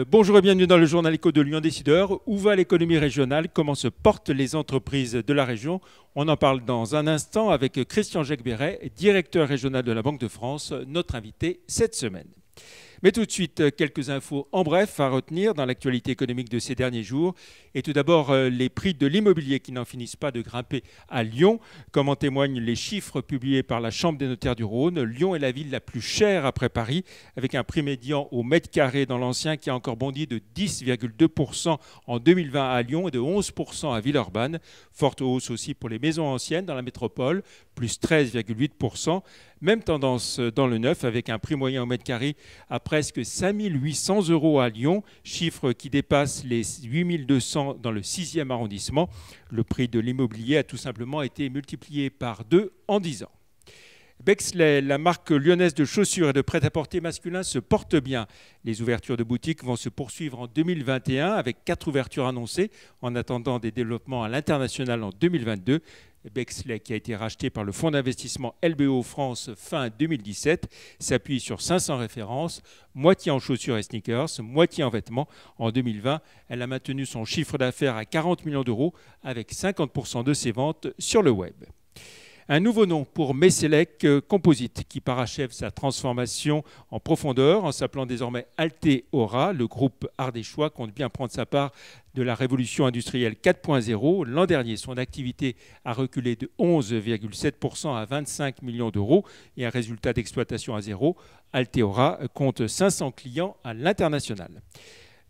Bonjour et bienvenue dans le journal Éco de Lyon Décideur. Où va l'économie régionale? Comment se portent les entreprises de la région? On en parle dans un instant avec Christian Jacques-Béret, directeur régional de la Banque de France, notre invité cette semaine. Mais tout de suite, quelques infos en bref à retenir dans l'actualité économique de ces derniers jours. Et tout d'abord, les prix de l'immobilier qui n'en finissent pas de grimper à Lyon. Comme en témoignent les chiffres publiés par la Chambre des notaires du Rhône, Lyon est la ville la plus chère après Paris, avec un prix médian au mètre carré dans l'ancien qui a encore bondi de 10,2% en 2020 à Lyon et de 11% à Villeurbanne. Forte hausse aussi pour les maisons anciennes dans la métropole, plus 13,8%. Même tendance dans le neuf avec un prix moyen au mètre carré à presque 5 800 € à Lyon, chiffre qui dépasse les 8 200 dans le 6e arrondissement. Le prix de l'immobilier a tout simplement été multiplié par 2 en 10 ans. Bexley, la marque lyonnaise de chaussures et de prêt-à-porter masculin, se porte bien. Les ouvertures de boutiques vont se poursuivre en 2021 avec 4 ouvertures annoncées en attendant des développements à l'international en 2022. Bexley, qui a été racheté par le fonds d'investissement LBO France fin 2017, s'appuie sur 500 références, moitié en chaussures et sneakers, moitié en vêtements. En 2020, elle a maintenu son chiffre d'affaires à 40 millions d'euros avec 50% de ses ventes sur le web. Un nouveau nom pour Messelec Composite qui parachève sa transformation en profondeur en s'appelant désormais Alteora. Le groupe ardéchois compte bien prendre sa part de la révolution industrielle 4.0. L'an dernier, son activité a reculé de 11,7% à 25 millions d'euros et un résultat d'exploitation à zéro. Alteora compte 500 clients à l'international.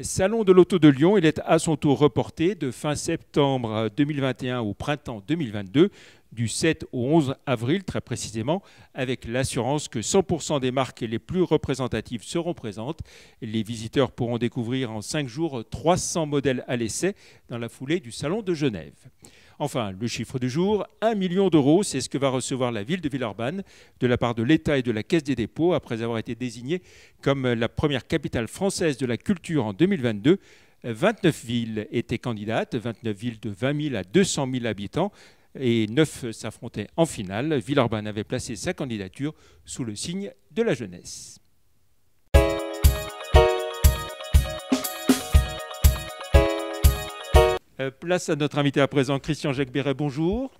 Salon de l'auto de Lyon, il est à son tour reporté de fin septembre 2021 au printemps 2022, du 7 au 11 avril très précisément, avec l'assurance que 100% des marques les plus représentatives seront présentes. Les visiteurs pourront découvrir en 5 jours 300 modèles à l'essai dans la foulée du Salon de Genève. Enfin, le chiffre du jour, 1 million d'euros, c'est ce que va recevoir la ville de Villeurbanne de la part de l'État et de la Caisse des dépôts après avoir été désignée comme la première capitale française de la culture en 2022. 29 villes étaient candidates, 29 villes de 20 000 à 200 000 habitants et 9 s'affrontaient en finale. Villeurbanne avait placé sa candidature sous le signe de la jeunesse. Place à notre invité à présent, Christian Jacques-Béret, bonjour.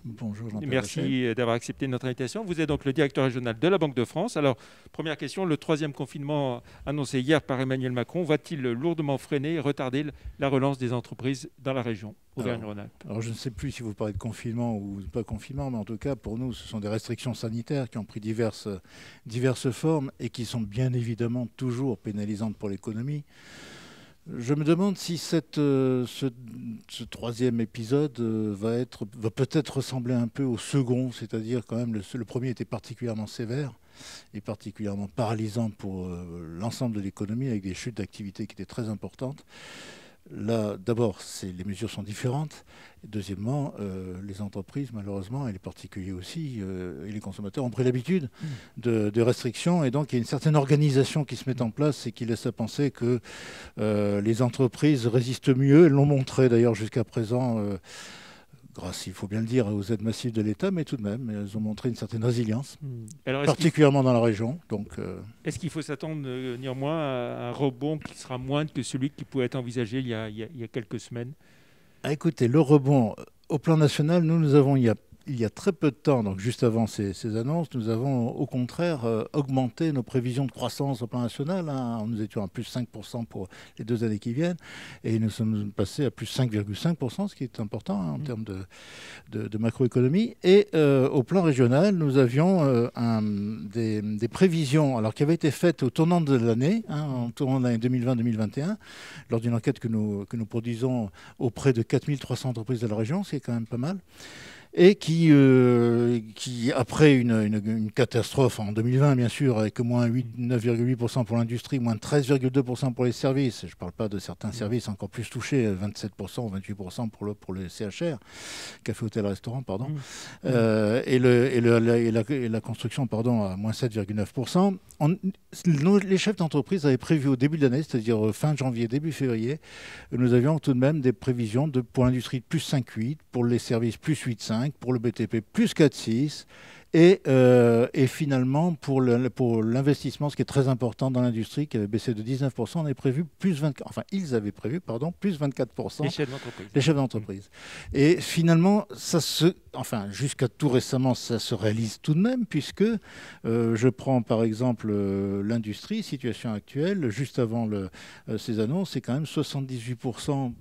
Bonjour Jean-Pierre. Merci d'avoir accepté notre invitation. Vous êtes donc le directeur régional de la Banque de France. Alors, première question, le 3e confinement annoncé hier par Emmanuel Macron va-t-il lourdement freiner et retarder la relance des entreprises dans la région Auvergne-Rhône-Alpes? Alors je ne sais plus si vous parlez de confinement ou pas confinement, mais en tout cas pour nous ce sont des restrictions sanitaires qui ont pris diverses formes et qui sont bien évidemment toujours pénalisantes pour l'économie. Je me demande si ce 3e épisode va peut-être ressembler un peu au second, c'est-à-dire quand même le premier était particulièrement sévère et particulièrement paralysant pour l'ensemble de l'économie avec des chutes d'activité qui étaient très importantes. Là, d'abord, les mesures sont différentes. Et deuxièmement, les entreprises, malheureusement, et les particuliers aussi, et les consommateurs ont pris l'habitude de restrictions. Et donc, il y a une certaine organisation qui se met en place et qui laisse à penser que les entreprises résistent mieux. Elles l'ont montré d'ailleurs jusqu'à présent, grâce, il faut bien le dire, aux aides massives de l'État, mais tout de même, elles ont montré une certaine résilience, particulièrement dans la région. Est-ce qu'il faut s'attendre néanmoins à un rebond qui sera moindre que celui qui pouvait être envisagé il y a quelques semaines? Écoutez, le rebond, au plan national, nous avons, il y a très peu de temps, donc juste avant ces annonces, nous avons au contraire augmenté nos prévisions de croissance au plan national. Nous étions à plus 5% pour les 2 années qui viennent et nous sommes passés à plus 5,5%, ce qui est important en termes de macroéconomie. Et au plan régional, nous avions des prévisions qui avaient été faites au tournant de l'année, en tournant de l'année 2020-2021, lors d'une enquête que nous produisons auprès de 4300 entreprises de la région, ce qui est quand même pas mal. Et qui après une catastrophe en 2020, bien sûr, avec moins 9,8% pour l'industrie, moins 13,2% pour les services, je ne parle pas de certains services encore plus touchés, 27% ou 28% pour le CHR, café, hôtel, restaurant, pardon, et la construction, pardon, à moins 7,9%. Les chefs d'entreprise avaient prévu au début de l'année, c'est-à-dire fin janvier, début février, nous avions tout de même des prévisions pour l'industrie de plus 5,8, pour les services plus 8,5, pour le BTP plus 4,6 Et finalement, pour l'investissement, ce qui est très important dans l'industrie, qui avait baissé de 19%, on avait prévu plus 24%, enfin ils avaient prévu, pardon, plus 24%. Les chefs d'entreprise. Les chefs d'entreprise. Et finalement, enfin jusqu'à tout récemment, ça se réalise tout de même, puisque je prends par exemple l'industrie, situation actuelle, juste avant ces annonces, c'est quand même 78%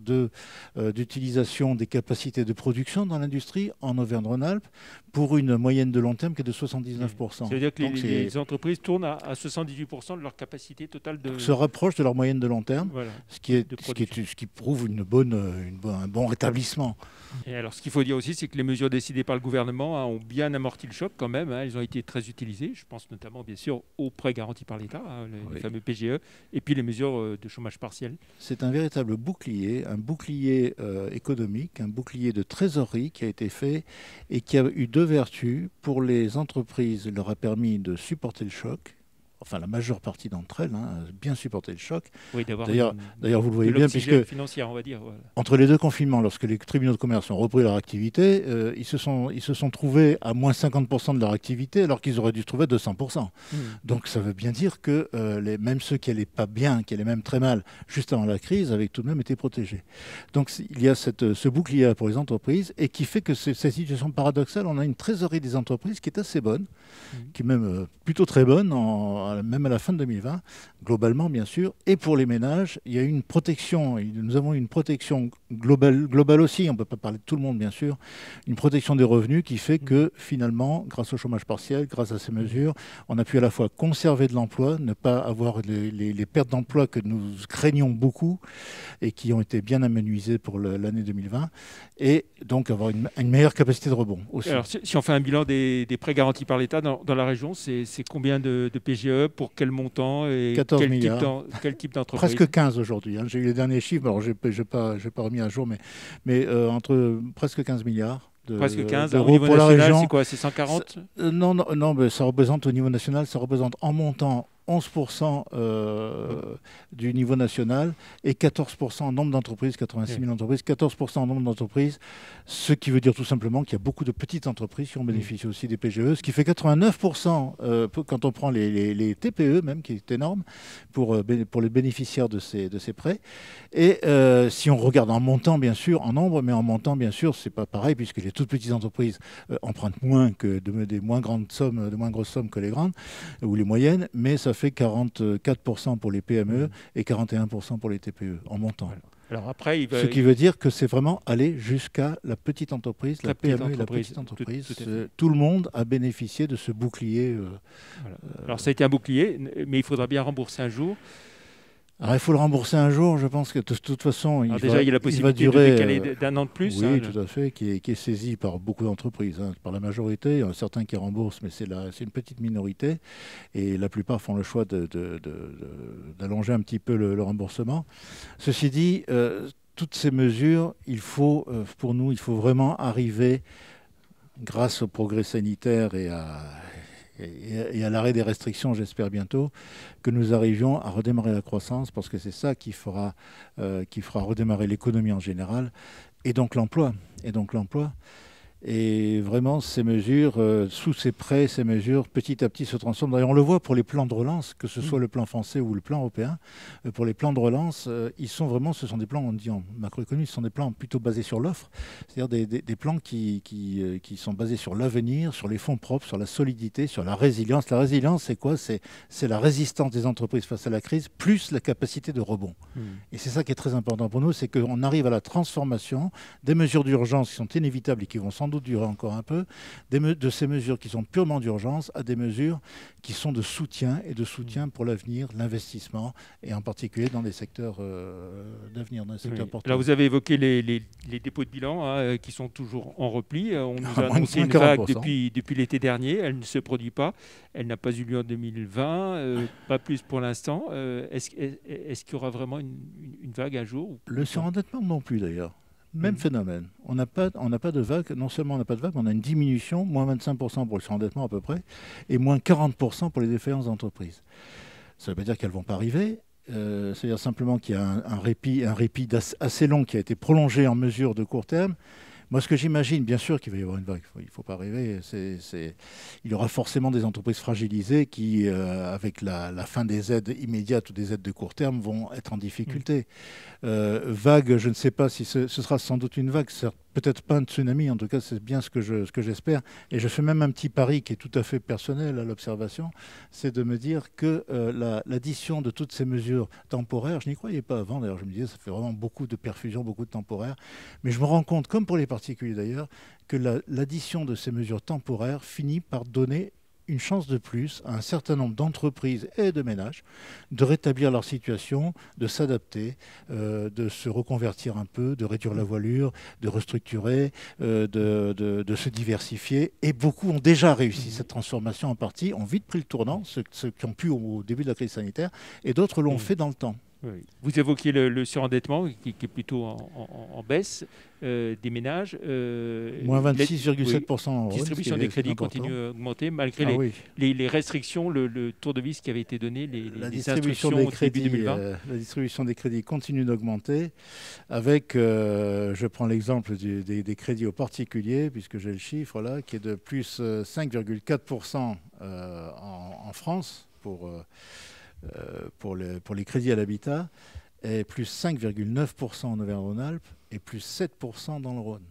d'utilisation des capacités de production dans l'industrie en Auvergne-Rhône-Alpes, pour une moyenne de long terme qui est de 79%. Ça veut dire que les entreprises tournent à 78% de leur capacité totale de... se rapprochent de leur moyenne de long terme, voilà, ce qui prouve un bon rétablissement. Et alors, ce qu'il faut dire aussi, c'est que les mesures décidées par le gouvernement ont bien amorti le choc quand même. Elles ont été très utilisées. Je pense notamment, bien sûr, aux prêts garantis par l'État, les fameux PGE, et puis les mesures de chômage partiel. C'est un véritable bouclier, un bouclier économique, un bouclier de trésorerie qui a été fait et qui a eu deux vertus. Pour les entreprises, il leur a permis de supporter le choc. Enfin, la majeure partie d'entre elles, bien supporter le choc. Oui, d'ailleurs, vous le voyez bien, puisque financière, on va dire. Voilà. Entre les deux confinements, lorsque les tribunaux de commerce ont repris leur activité, ils se sont trouvés à moins 50% de leur activité, alors qu'ils auraient dû se trouver à 200%. Donc, ça veut bien dire que même ceux qui n'allaient pas bien, qui allaient même très mal, juste avant la crise, avaient tout de même été protégés. Donc, il y a ce bouclier pour les entreprises, et qui fait que cette situation paradoxale, on a une trésorerie des entreprises qui est assez bonne, qui est même plutôt très bonne, même à la fin de 2020, globalement bien sûr. Et pour les ménages, il y a eu une protection, nous avons une protection globale aussi, on ne peut pas parler de tout le monde bien sûr, une protection des revenus qui fait que finalement, grâce au chômage partiel, grâce à ces mesures, on a pu à la fois conserver de l'emploi, ne pas avoir les pertes d'emploi que nous craignons beaucoup et qui ont été bien amenuisées pour l'année 2020, et donc avoir une meilleure capacité de rebond aussi. Alors, si on fait un bilan des prêts garantis par l'État dans la région, c'est combien de PGE, pour quel montant et 14 milliards. Quel type d'entreprise? Presque 15 aujourd'hui. J'ai eu les derniers chiffres, alors je n'ai pas remis à jour, mais entre presque 15 milliards. Presque 15, d'euros au niveau pour national, la région. C'est quoi? C'est 140? Non, mais ça représente au niveau national, ça représente en montant 11% du niveau national et 14% en nombre d'entreprises, 86 000 entreprises, 14% en nombre d'entreprises, ce qui veut dire tout simplement qu'il y a beaucoup de petites entreprises qui ont bénéficié aussi des PGE, ce qui fait 89% quand on prend les TPE même, qui est énorme pour les bénéficiaires de ces prêts. Et si on regarde en montant, bien sûr, en nombre, mais en montant, bien sûr, c'est pas pareil, puisque les toutes petites entreprises empruntent moins que des moins grosses sommes que les grandes ou les moyennes, mais ça fait 44% pour les PME et 41% pour les TPE en montant. Alors après, ce qui veut dire que c'est vraiment aller jusqu'à la petite entreprise, la PME et la petite entreprise. Tout le monde a bénéficié de ce bouclier. Voilà. Alors ça a été un bouclier, mais il faudra bien rembourser un jour. Alors, il faut le rembourser un jour, je pense que de toute façon, il y a la possibilité durer, de décaler d'un an de plus. Oui, tout à fait, qui est saisi par beaucoup d'entreprises, par la majorité. Il y en a certains qui remboursent, mais c'est une petite minorité. Et la plupart font le choix d'allonger un petit peu le remboursement. Ceci dit, toutes ces mesures, pour nous, il faut vraiment arriver, grâce au progrès sanitaire et à l'arrêt des restrictions, j'espère bientôt, que nous arrivions à redémarrer la croissance, parce que c'est ça qui fera redémarrer l'économie en général, et donc l'emploi. Et vraiment, ces mesures, sous ces prêts, ces mesures, petit à petit se transforment. D'ailleurs, on le voit pour les plans de relance, que ce soit le plan français ou le plan européen. Pour les plans de relance, ce sont des plans, on dit en macroéconomie, ce sont des plans plutôt basés sur l'offre, c'est-à-dire des plans qui sont basés sur l'avenir, sur les fonds propres, sur la solidité, sur la résilience. La résilience, c'est quoi? C'est la résistance des entreprises face à la crise, plus la capacité de rebond. Et c'est ça qui est très important pour nous, c'est qu'on arrive à la transformation des mesures d'urgence qui sont inévitables et qui vont sans doute durer encore un peu, de ces mesures qui sont purement d'urgence à des mesures qui sont de soutien pour l'avenir, l'investissement, et en particulier dans les secteurs d'avenir, dans les secteurs porteurs. Là, vous avez évoqué les dépôts de bilan qui sont toujours en repli. On nous a annoncé une vague depuis l'été dernier. Elle ne se produit pas. Elle n'a pas eu lieu en 2020, pas plus pour l'instant. Est-ce qu'il y aura vraiment une vague un jour? Le surendettement non plus d'ailleurs. Même phénomène. On n'a pas de vague. Non seulement on n'a pas de vague, mais on a une diminution, moins 25% pour le surendettement à peu près, et moins 40% pour les défaillances d'entreprise. Ça ne veut pas dire qu'elles ne vont pas arriver. C'est-à-dire simplement qu'il y a un répit assez long qui a été prolongé en mesure de court terme, Moi, ce que j'imagine, bien sûr qu'il va y avoir une vague, il ne faut pas rêver. Il y aura forcément des entreprises fragilisées qui, avec la fin des aides immédiates ou des aides de court terme, vont être en difficulté. Vague, je ne sais pas si ce sera sans doute une vague, peut-être pas un tsunami, en tout cas c'est bien ce que j'espère. Et je fais même un petit pari qui est tout à fait personnel à l'observation, c'est de me dire que l'addition de toutes ces mesures temporaires, je n'y croyais pas avant, d'ailleurs je me disais ça fait vraiment beaucoup de perfusion, beaucoup de temporaire, mais je me rends compte, comme pour les particuliers d'ailleurs, que l'addition de ces mesures temporaires finit par donner une chance de plus à un certain nombre d'entreprises et de ménages de rétablir leur situation, de s'adapter, de se reconvertir un peu, de réduire la voilure, de restructurer, de se diversifier. Et beaucoup ont déjà réussi cette transformation en partie, ont vite pris le tournant, ceux qui ont pu au début de la crise sanitaire, et d'autres l'ont fait dans le temps. Oui. Vous évoquiez le surendettement qui est plutôt en baisse des ménages. Moins 26,7%. La distribution des crédits continue à augmenter malgré les restrictions, le tour de vis qui avait été donné, les instructions des crédits, début 2020. La distribution des crédits continue d'augmenter avec, je prends l'exemple des crédits aux particuliers, puisque j'ai le chiffre là, qui est de plus 5,4% en France pour les crédits à l'habitat, et plus 5,9% en Auvergne-Rhône-Alpes et plus 7% dans le Rhône.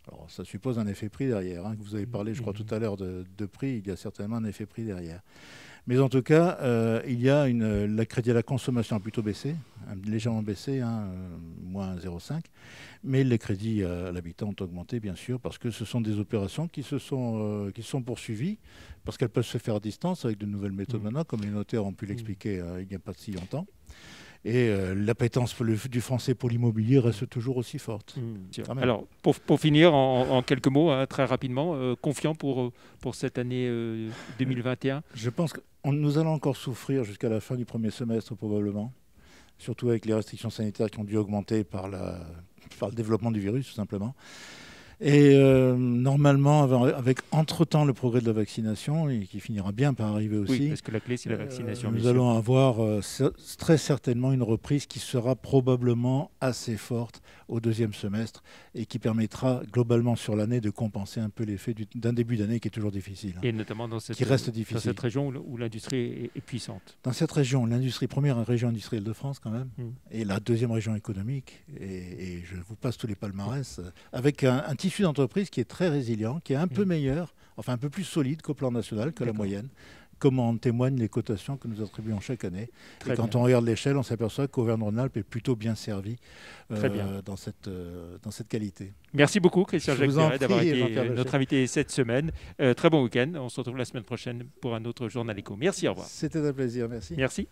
Alors ça suppose un effet prix derrière. Vous avez parlé, je crois, tout à l'heure de prix, il y a certainement un effet prix derrière. Mais en tout cas, il y a la crédit à la consommation a plutôt baissé, légèrement baissé, moins 0,5. Mais les crédits à l'habitat ont augmenté, bien sûr, parce que ce sont des opérations qui sont poursuivies, parce qu'elles peuvent se faire à distance avec de nouvelles méthodes maintenant, comme les notaires ont pu l'expliquer il n'y a pas si longtemps. Et l'appétence du français pour l'immobilier reste toujours aussi forte. Alors, pour finir, en quelques mots, très rapidement, confiant pour cette année 2021 ? Je pense que nous allons encore souffrir jusqu'à la fin du premier semestre, probablement, surtout avec les restrictions sanitaires qui ont dû augmenter par le développement du virus, tout simplement. Et normalement, avec entre-temps le progrès de la vaccination, et qui finira bien par arriver aussi. Oui, parce que la clé, c'est la vaccination. Nous allons avoir très certainement une reprise qui sera probablement assez forte au deuxième semestre et qui permettra globalement sur l'année de compenser un peu l'effet d'un début d'année qui est toujours difficile. Et notamment dans cette région où l'industrie est puissante. Dans cette région, l'industrie, première région industrielle de France quand même, et la deuxième région économique, et je vous passe tous les palmarès, avec un tissu d'entreprise qui est très résilient, qui est un peu meilleur, enfin un peu plus solide qu'au plan national, que la moyenne, comme en témoignent les cotations que nous attribuons chaque année. Et quand on regarde l'échelle, on s'aperçoit qu'Auvergne-Rhône-Alpes est plutôt bien servi dans cette qualité. Merci beaucoup, Christian Jacques-Béret, d'avoir été notre invité cette semaine. Très bon week-end. On se retrouve la semaine prochaine pour un autre Journal Éco. Merci, au revoir. C'était un plaisir, merci. Merci.